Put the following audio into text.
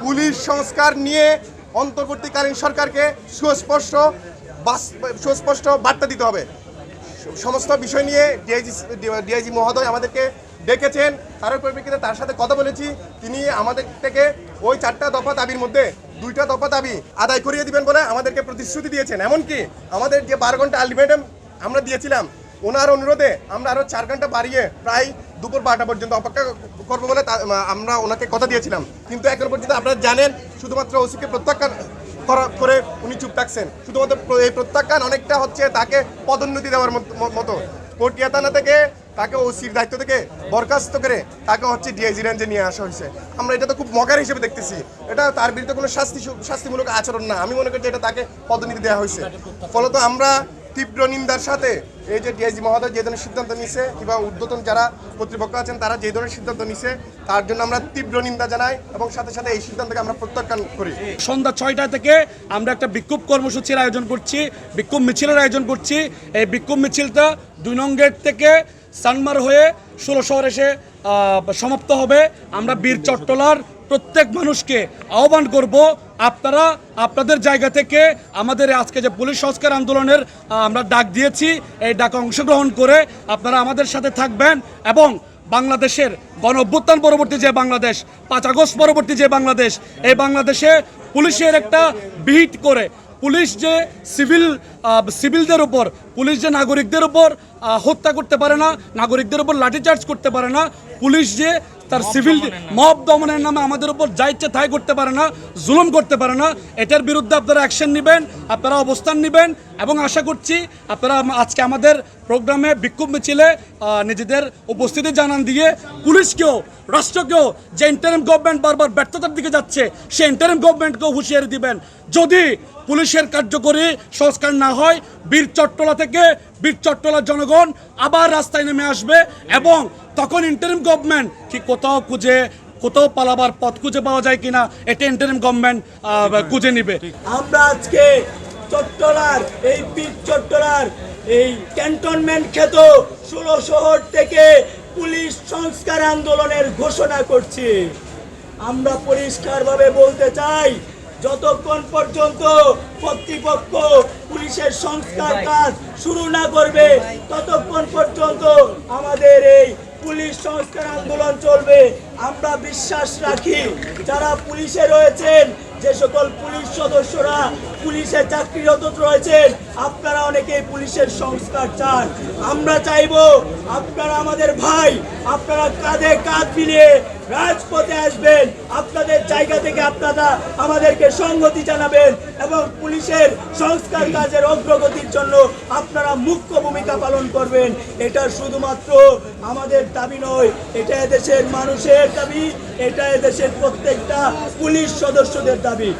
Police সংস্কার নিয়ে অন্তর্বর্তীকালীন সরকারকে সুস্পষ্ট বার্তা দিতে হবে। সমস্ত বিষয় নিয়ে ডিআইজি মহোদয় আমাদেরকে ডেকেছেন, তার পরিপ্রেক্ষিতে তার সাথে কথা বলেছি। তিনি আমাদের থেকে ওই 4টা দফা দাবির মধ্যে 2টা দফা দাবি আদায় করিয়ে দিবেন বলে আমাদেরকে প্রতিশ্রুতি দিয়েছেন। এমনকি আমাদের যে 12 ঘন্টা আলটিমেটাম আমরা দিয়েছিলাম, ওনার অনুরোধে আমরা আরও 4 ঘন্টা বাড়িয়ে প্রায় দুপুর 12টা পর্যন্ত অপেক্ষা করবো বলে আমরা ওনাকে কথা দিয়েছিলাম। কিন্তু এখন পর্যন্ত আপনারা জানেন, শুধুমাত্র ওসিকে প্রত্যাখ্যান করে উনি চুপ থাকছেন। শুধুমাত্র এই প্রত্যাখ্যান অনেকটা হচ্ছে তাকে পদোন্নতি দেওয়ার মতো। পটিয়া থানা থেকে তাকে ওসির দায়িত্ব থেকে বরখাস্ত করে তাকে হচ্ছে ডিআইজি রেঞ্জে নিয়ে আসা হয়েছে। আমরা এটা তো খুব মজার হিসেবে দেখতেছি। এটা তার বিরুদ্ধে কোনো শাস্তিমূলক আচরণ না। আমি মনে করি যে এটা তাকে পদোন্নতি দেওয়া হয়েছে। ফলত আমরা তীব্র নিন্দার সাথে এই যে ডিআইজি মহোদয় যে ধরনের সিদ্ধান্ত নিছে, কিংবা ঊর্ধ্বতন যারা কর্তৃপক্ষ আছেন তারা যে ধরনের সিদ্ধান্ত নিছে, তার জন্য আমরা তীব্র নিন্দা জানাই এবং সাথে সাথে এই সিদ্ধান্তকে আমরা প্রত্যাখ্যান করি। সন্ধ্যা 6টা থেকে আমরা একটা বিক্ষোভ কর্মসূচির আয়োজন করছি, বিক্ষোভ মিছিলের আয়োজন করছি। এই বিক্ষোভ মিছিলটা 2 নং গেট থেকে সানমার হয়ে 16 শহর এসে সমাপ্ত হবে। আমরা বীর চট্টলার প্রত্যেক মানুষকে আহ্বান করব, আপনারা আপনাদের জায়গা থেকে আমাদের আজকে যে পুলিশ সংস্কার আন্দোলনের আমরা ডাক দিয়েছি, এই ডাকে অংশগ্রহণ করে আপনারা আমাদের সাথে থাকবেন এবং বাংলাদেশের গণ অভ্যুত্থান পরবর্তী যে বাংলাদেশ, 5 আগস্ট পরবর্তী যে বাংলাদেশ, এই বাংলাদেশে পুলিশের একটা বিহিত করে পুলিশ যে সিভিলদের উপর, পুলিশ যে নাগরিকদের উপর হত্যা করতে পারে না, নাগরিকদের উপর লাঠিচার্জ করতে পারে না, পুলিশ যে তার সিভিল মব দমনের নামে আমাদের উপর যা ইচ্ছে তাই করতে পারে না, জুলুম করতে পারে না, এটার বিরুদ্ধে আপনারা অ্যাকশন নেবেন, আপনারা অবস্থান নেবেন এবং আশা করছি আপনারা আজকে আমাদের প্রোগ্রামে বিক্ষোভ মিছিলে নিজেদের উপস্থিতি জানান দিয়ে পুলিশকেও, রাষ্ট্রকেও যে ইন্টারিম গভর্নমেন্ট বারবার ব্যর্থতার দিকে যাচ্ছে, সেই ইন্টারিম গভর্নমেন্টকেও হুঁশিয়ারি দিবেন। যদি পুলিশের কার্যকরী সংস্কার না হয়, বীর চট্টলা থেকে বীর চট্টলার জনগণ আবার রাস্তায় নেমে আসবে এবং তখন ইন্টারিম গভর্নমেন্ট কি কোথাও পালাবার পথ খুঁজে পাওয়া যায় কিনা, এটা ইন্টারিম গভর্নমেন্ট খুঁজে নিবে। আমরা আজকে চট্টলার এই বীর চট্টলার এই ক্যান্টনমেন্ট খ্যাত 16 শহর থেকে পুলিশ সংস্কার আন্দোলনের ঘোষণা করছি। আমরা পরিষ্কারভাবে বলতে চাই, যতক্ষণ পর্যন্ত কর্তৃপক্ষ পুলিশের সংস্কার কাজ শুরু না করবে, ততক্ষণ পর্যন্ত আমাদের এই পুলিশ সংস্কার আন্দোলন চলবে। আমরা বিশ্বাস রাখি, যারা পুলিশে রয়েছেন, যে সকল পুলিশ সদস্যরা পুলিশে চাকরিরত রয়েছেন, আপনারা অনেকেই পুলিশের সংস্কার চান। আমরা চাইবো আপনারা আমাদের ভাই, আপনারা কাঁধে কাঁধ মিলিয়ে রাজপথে আসবেন, আপনাদের জায়গা থেকে আপনারা আমাদেরকে সংহতি জানাবেন এবং পুলিশের সংস্কার কাজের অগ্রগতির জন্য আপনারা মুখ্য ভূমিকা পালন করবেন। এটা শুধুমাত্র আমাদের দাবি নয়, এটা এদেশের মানুষের দাবি, এটা এদেশের প্রত্যেকটা পুলিশ সদস্যদের দাবি।